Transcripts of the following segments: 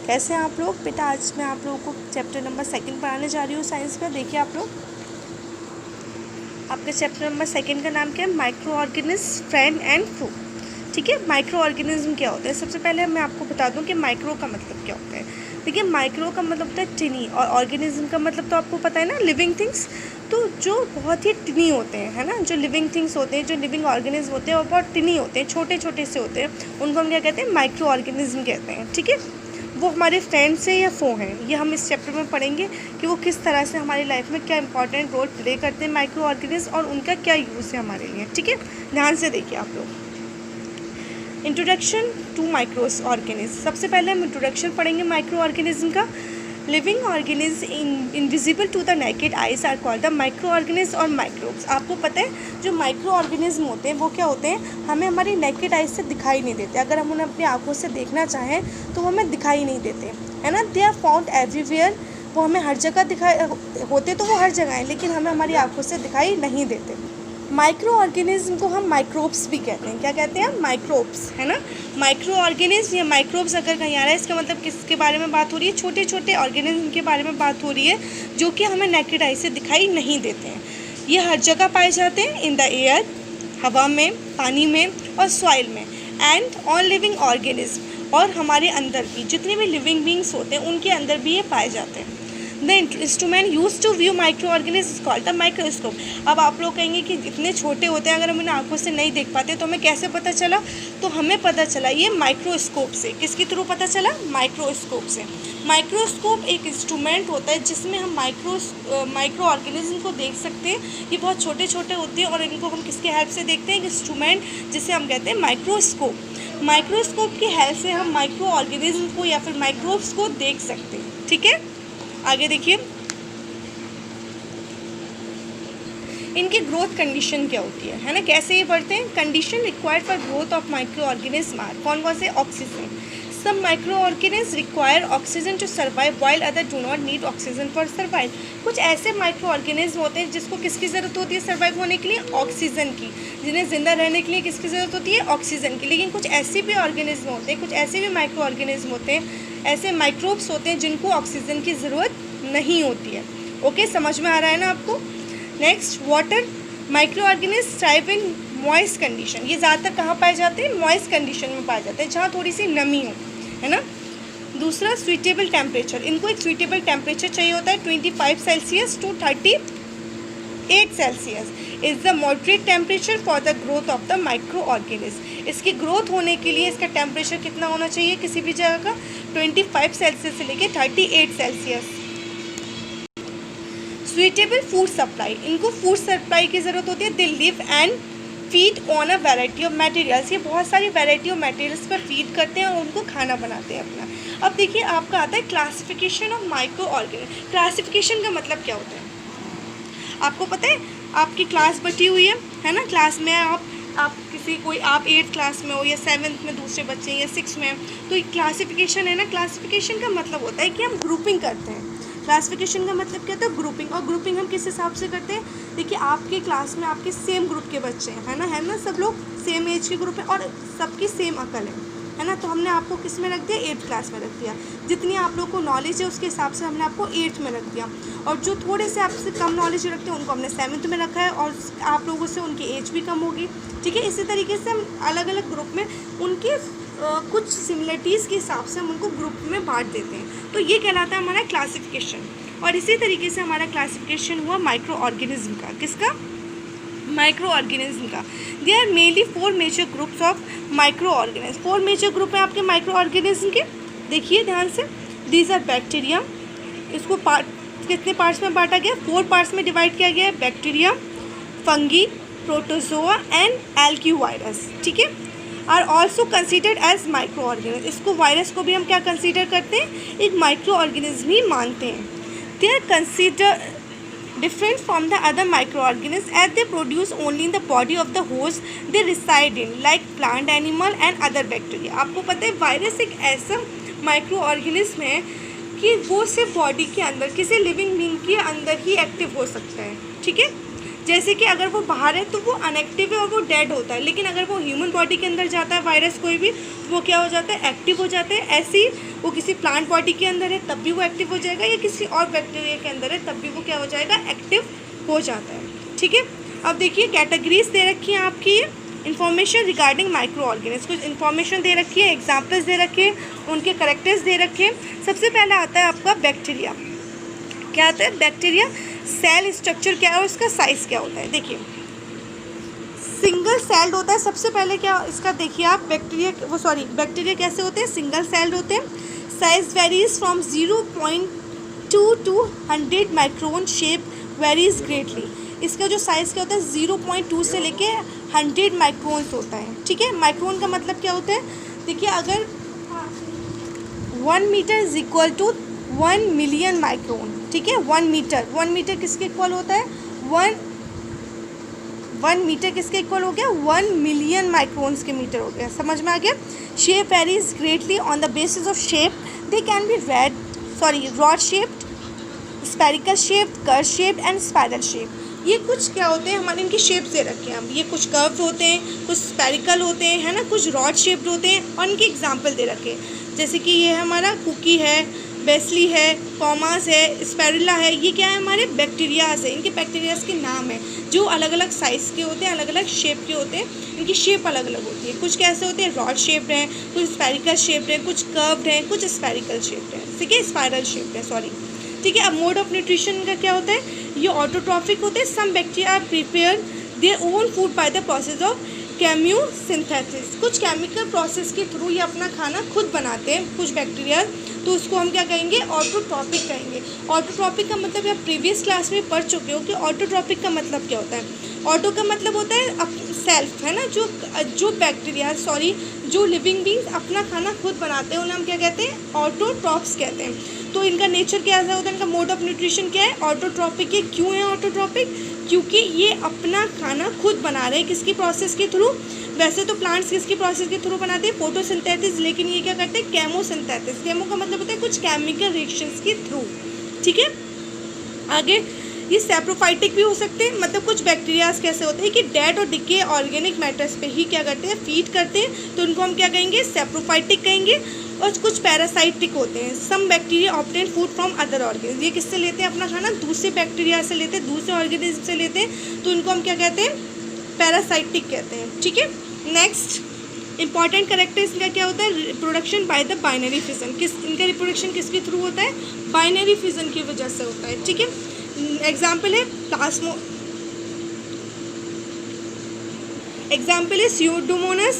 कैसे हैं आप लोग? बेटा आज मैं आप लोगों को चैप्टर नंबर 2 पढ़ाने जा रही हूँ साइंस का। देखिए आप लोग, आपके चैप्टर नंबर 2 का नाम क्या है? माइक्रो ऑर्गेनिज्म, फ्रेंड एंड फू। ठीक है, माइक्रो ऑर्गेनिज्म क्या होता है? सबसे पहले मैं आपको बता दूं कि माइक्रो का मतलब क्या होता है। देखिए, माइक्रो का मतलब होता है टिनी, और ऑर्गेनिज्म का मतलब तो आपको पता है ना, लिविंग थिंग्स। तो जो बहुत ही टिनी होते हैं, है ना, जो लिविंग थिंग्स होते हैं, जो लिविंग ऑर्गेनिज्म होते हैं, वो बहुत टिनी होते हैं, छोटे छोटे से होते हैं, उनको हम क्या कहते हैं? माइक्रो ऑर्गेनिज्म कहते हैं। ठीक है, वो हमारे फ्रेंड्स हैं या फो हैं, ये हम इस चैप्टर में पढ़ेंगे कि वो किस तरह से हमारी लाइफ में क्या इंपॉर्टेंट रोल प्ले करते हैं माइक्रो ऑर्गेनिज्म, और उनका क्या यूज़ है हमारे लिए। ठीक है, ध्यान से देखिए आप लोग। Introduction to micro organism. सबसे पहले हम इंट्रोडक्शन पढ़ेंगे माइक्रो ऑर्गेनिज्म का। Living organism invisible to the naked eyes are called the micro organism और माइक्रोब्स। आपको पता है जो माइक्रो ऑर्गेनिज्म होते हैं वो क्या होते हैं? हमें हमारी नेकेड आइज से दिखाई नहीं देते। अगर हम उन्हें अपनी आंखों से देखना चाहें तो वो हमें दिखाई नहीं देते, है ना। दे आर फाउंड एवरीवेयर, वो हमें हर जगह दिखाई होते, तो वो हर जगह हैं, लेकिन हमें हमारी आंखों से दिखाई नहीं देते। माइक्रो ऑर्गेनिज्म को हम माइक्रोब्स भी कहते हैं। क्या कहते हैं? माइक्रोब्स, है ना। माइक्रो ऑर्गेनिज्म या माइक्रोब्स अगर कहीं आ रहा है, इसका मतलब किसके बारे में बात हो रही है? छोटे छोटे ऑर्गेनिज्म के बारे में बात हो रही है, जो कि हमें नेकेड आई से दिखाई नहीं देते हैं। ये हर जगह पाए जाते हैं, इन द एयर, हवा में, पानी में और सॉइल में, एंड ऑन लिविंग ऑर्गेनिज्म, और हमारे अंदर भी जितने भी लिविंग बींग्स होते हैं उनके अंदर भी ये पाए जाते हैं। The instrument use to view micro organism called the microscope. अब आप लोग कहेंगे कि इतने छोटे होते हैं, अगर हम उन्हें आंखों से नहीं देख पाते तो हमें कैसे पता चला? तो हमें पता चला ये माइक्रोस्कोप से। किसके थ्रू पता चला? माइक्रोस्कोप से। माइक्रोस्कोप एक इंस्ट्रूमेंट होता है जिसमें हम माइक्रो ऑर्गेनिज्म को देख सकते हैं। ये बहुत छोटे छोटे होते हैं और इनको हम किसके हेल्प से देखते हैं? एक इंस्ट्रूमेंट जिसे हम कहते हैं माइक्रोस्कोप। माइक्रोस्कोप की हेल्प से हम माइक्रो ऑर्गेनिज्म को या फिर माइक्रोब्स को देख सकते हैं। ठीक है, आगे देखिए, इनकी ग्रोथ कंडीशन क्या होती है ना, कैसे ये बढ़ते हैं? Condition required for growth of micro organism are, कौन कौन से? Oxygen. Some micro organism require oxygen to survive while other do not need oxygen for survive. कुछ ऐसे माइक्रो ऑर्गेनिज्म होते हैं जिसको किसकी ज़रूरत होती है सर्वाइव होने के लिए? ऑक्सीजन की। जिन्हें जिंदा रहने के लिए किसकी ज़रूरत होती है? ऑक्सीजन की। लेकिन कुछ ऐसे भी ऑर्गेनिज्म होते हैं, कुछ ऐसे भी माइक्रो ऑर्गेनिज्म होते हैं, ऐसे माइक्रोब्स होते हैं जिनको ऑक्सीजन की ज़रूरत नहीं होती है। ओके, समझ में आ रहा है ना आपको? Next, water micro organism thrive in moist condition. ये ज़्यादातर कहाँ पाए जाते हैं? मॉइस्ट कंडीशन में पाए जाते हैं, जहाँ थोड़ी सी नमी हो, है ना। दूसरा, स्वीटेबल टेम्परेचर। इनको एक स्वीटेबल टेम्परेचर चाहिए होता है, 25 Celsius to 38 Celsius is the moderate temperature for the growth of the micro organism. इसकी ग्रोथ होने के लिए इसका टेम्परेचर कितना होना चाहिए किसी भी जगह का? 25 सेल्सियस से लेके 38 सेल्सियस। स्वीटेबल फूड सप्लाई, इनको फूड सप्लाई की ज़रूरत होती है। They live and feed on a variety of materials, ये बहुत सारी वैरायटी ऑफ मटेरियल्स पर फीड करते हैं और उनको खाना बनाते हैं अपना। अब देखिए, आपका आता है classification of micro organism. Classification का मतलब क्या होता है? आपको पता है, आपकी क्लास बटी हुई है ना। क्लास में आप किसी कोई आप 8th क्लास में हो या 7th में दूसरे बच्चे या 6th में, तो एक क्लासिफिकेशन है ना। क्लासिफिकेशन का मतलब होता है कि हम ग्रुपिंग करते हैं। क्लासिफिकेशन का मतलब क्या होता है? ग्रुपिंग। और ग्रुपिंग हम किस हिसाब से करते हैं? देखिए, आपके क्लास में आपके सेम ग्रुप के बच्चे हैं, है ना, सब लोग सेम एज के ग्रुप हैं और सबकी सेम अकल है ना। तो हमने आपको किस में रख दिया? 8th क्लास में रख दिया। जितनी आप लोग को नॉलेज है उसके हिसाब से हमने आपको 8th में रख दिया, और जो थोड़े से आपसे कम नॉलेज रखते हैं उनको हमने 7th में रखा है, और आप लोगों से उनकी एज भी कम होगी। ठीक है, इसी तरीके से हम अलग अलग ग्रुप में उनके कुछ सिमिलरिटीज़ के हिसाब से हम उनको ग्रुप में बांट देते हैं। तो ये कहलाता है हमारा क्लासिफिकेशन। और इसी तरीके से हमारा क्लासिफिकेशन हुआ माइक्रो ऑर्गेनिज्म का। किसका? माइक्रो ऑर्गेनिज्म का। They are mainly 4 major groups of micro organism. 4 major group हैं आपके माइक्रो ऑर्गेनिज्म के। देखिए ध्यान से, दीज आर बैक्टीरिया, इसको कितने पार्ट्स में बांटा गया? 4 पार्ट्स में डिवाइड किया गया है। बैक्टीरिया, फंगी, प्रोटोजोआ एंड एल्क्यूवायरस। ठीक है, are also considered as micro organism. इसको वायरस को भी हम क्या कंसिडर करते हैं? एक माइक्रो ऑर्गेनिज्म ही मानते हैं। They are consider different from the other microorganisms as they produce only in the body of the host they reside in, like plant, animal and other bacteria। आपको पता है वायरस एक ऐसा माइक्रो ऑर्गेनिज्म है कि वो सिर्फ बॉडी के अंदर किसी लिविंग बीइंग के अंदर ही एक्टिव हो सकता है। ठीक है, जैसे कि अगर वो बाहर है तो वो अनएक्टिव है और वो डेड होता है, लेकिन अगर वो ह्यूमन बॉडी के अंदर जाता है वायरस कोई भी, तो वो क्या हो जाता है, एक्टिव हो जाते हैं। ऐसे ही वो किसी प्लांट बॉडी के अंदर है तब भी वो एक्टिव हो जाएगा, या किसी और बैक्टीरिया के अंदर है तब भी वो क्या हो जाएगा, एक्टिव हो जाता है। ठीक है, अब देखिए कैटेगरीज दे रखी है आपकी, इन्फॉर्मेशन रिगार्डिंग माइक्रो ऑर्गेनिज्म, कुछ इन्फॉर्मेशन दे रखी है, एग्जाम्पल्स दे रखे हैं, उनके करेक्टर्स दे रखे हैं। सबसे पहला आता है आपका बैक्टीरिया। क्या आता है, बैक्टीरिया सेल स्ट्रक्चर क्या है और इसका साइज़ क्या होता है। देखिए सिंगल सेल्ड होता है। सबसे पहले क्या इसका देखिए आप, बैक्टीरिया कैसे होते हैं, सिंगल सेल्ड होते हैं। Size varies from 0.2 to 100 micron, shape varies greatly. इसका जो साइज़ क्या होता है 0.2 से लेके 100 माइक्रोन्स होता है। ठीक है, माइक्रोन का मतलब क्या होता है, देखिए अगर 1 metre is equal to 1 million micron. ठीक है, 1 मीटर किसके इक्वल होता है, 1 मीटर किसके इक्वल हो गया, 1 मिलियन माइक्रोन्स के मीटर हो गया। समझ में आ गया। Shape varies greatly on the basis of shape, they can be rod shaped, spherical shaped, curve shaped and spiral shape. ये कुछ क्या होते हैं हमारे, इनकी शेप्स दे रखे हैं। अब ये कुछ कर्व होते हैं, कुछ स्पेरिकल होते हैं, है ना, कुछ रॉड शेप्ड होते हैं, और इनके एग्जाम्पल दे रखे हैं। जैसे कि ये हमारा कुकी है, बेसली है, कॉमास है, स्पेरुला है। ये क्या है, हमारे बैक्टीरियाज है। इनके बैक्टीरियाज के नाम है जो अलग अलग साइज़ के होते हैं, अलग अलग शेप के होते हैं। इनकी शेप अलग अलग होती है। कुछ कैसे होते हैं, रॉड शेप्ड हैं, कुछ स्पेरिकल शेप्ड हैं, कुछ कर्व्ड हैं, कुछ स्पेरिकल शेप्ड हैं। ठीक है, स्पाइरल शेप्ड है, सॉरी। ठीक है, अब मोड ऑफ न्यूट्रिशन का क्या होता है, ये ऑटोट्रॉफिक होते हैं। Some bacteria are prepare their own food by the process of chemosynthesis. कुछ केमिकल प्रोसेस के थ्रू ये अपना खाना खुद बनाते हैं कुछ बैक्टीरिया, तो उसको हम क्या कहेंगे, ऑटोट्रॉपिक कहेंगे। ऑटोट्रॉपिक का मतलब आप प्रीवियस क्लास में पढ़ चुके हो कि ऑटोट्रॉपिक का मतलब क्या होता है। ऑटो का मतलब होता है सेल्फ, है ना, जो बैक्टीरिया जो लिविंग बींग्स अपना खाना खुद बनाते हैं उन्हें हम क्या कहते हैं, ऑटोट्रॉप्स कहते हैं। तो इनका नेचर क्या ऐसा होता है, इनका मोड ऑफ न्यूट्रिशन क्या है, ऑटोट्रॉपिक है। क्यों है ऑटोट्रॉपिक, क्योंकि ये अपना खाना खुद बना रहे हैं। किसकी प्रोसेस के थ्रू, वैसे तो प्लांट्स किसकी प्रोसेस के थ्रू बनाते हैं, फोटोसिंथेसिस, लेकिन ये क्या करते हैं, केमोसिंथेसिस। केमो का मतलब होता है कुछ केमिकल रिएक्शंस के थ्रू। ठीक है, आगे ये सैप्रोफाइटिक भी हो सकते हैं। मतलब कुछ बैक्टीरियाज कैसे होते हैं कि डेड और डिके ऑर्गेनिक मैटर्स पे ही क्या करते हैं, फीड करते हैं, तो उनको हम क्या कहेंगे, सैप्रोफाइटिक कहेंगे। और कुछ पैरासाइटिक होते हैं। Some bacteria obtain food from other organism. ये किससे लेते हैं अपना खाना, दूसरे बैक्टीरिया से लेते हैं, दूसरे ऑर्गेनिज्म से लेते हैं, तो इनको हम क्या कहते हैं, पैरासाइटिक कहते हैं। ठीक है, नेक्स्ट इंपॉर्टेंट कैरेक्टर इसका क्या होता है, reproduction by the binary fission. इनका रिप्रोडक्शन किसके थ्रू होता है, बाइनरी फिजन की वजह से होता है। ठीक है, एग्जाम्पल है स्यूडोमोनास,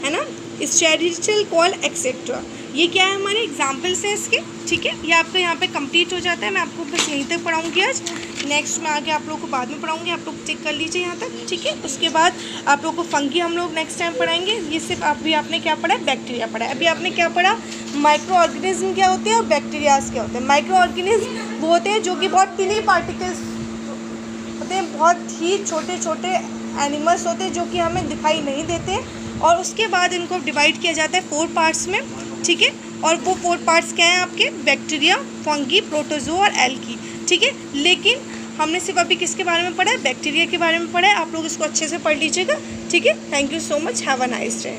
है ना, स्टेरिचल कॉल एक्सेट्रा। ये क्या है, हमारे एग्जाम्पल्स हैं इसके। ठीक है, ये आपका यहाँ पे कंप्लीट हो जाता है। मैं आपको बस यहीं तक पढ़ाऊँगी आज। नेक्स्ट में आगे आप लोगों को बाद में पढ़ाऊँगी, आप लोग चेक कर लीजिए यहाँ तक। ठीक है, उसके बाद आप लोगों को फंगी हम लोग नेक्स्ट टाइम पढ़ाएंगे। ये सिर्फ अभी आपने क्या पढ़ा है, बैक्टीरिया पढ़ा है। अभी आपने क्या पढ़ा, माइक्रो ऑर्गेनिज्म क्या होते हैं और बैक्टीरियाज क्या होते हैं। माइक्रो ऑर्गेनिज्म वो होते हैं जो कि बहुत टिनी पार्टिकल्स होते हैं, बहुत ही छोटे छोटे एनिमल्स होते हैं जो कि हमें दिखाई नहीं देते, और उसके बाद इनको डिवाइड किया जाता है 4 पार्ट्स में। ठीक है, और वो 4 पार्ट्स क्या हैं आपके, बैक्टीरिया, फंगी, प्रोटोजो और एल्गी। ठीक है, लेकिन हमने सिर्फ अभी किसके बारे में पढ़ा है, बैक्टीरिया के बारे में पढ़ा है। आप लोग इसको अच्छे से पढ़ लीजिएगा। ठीक है, thank you so much, have a nice day.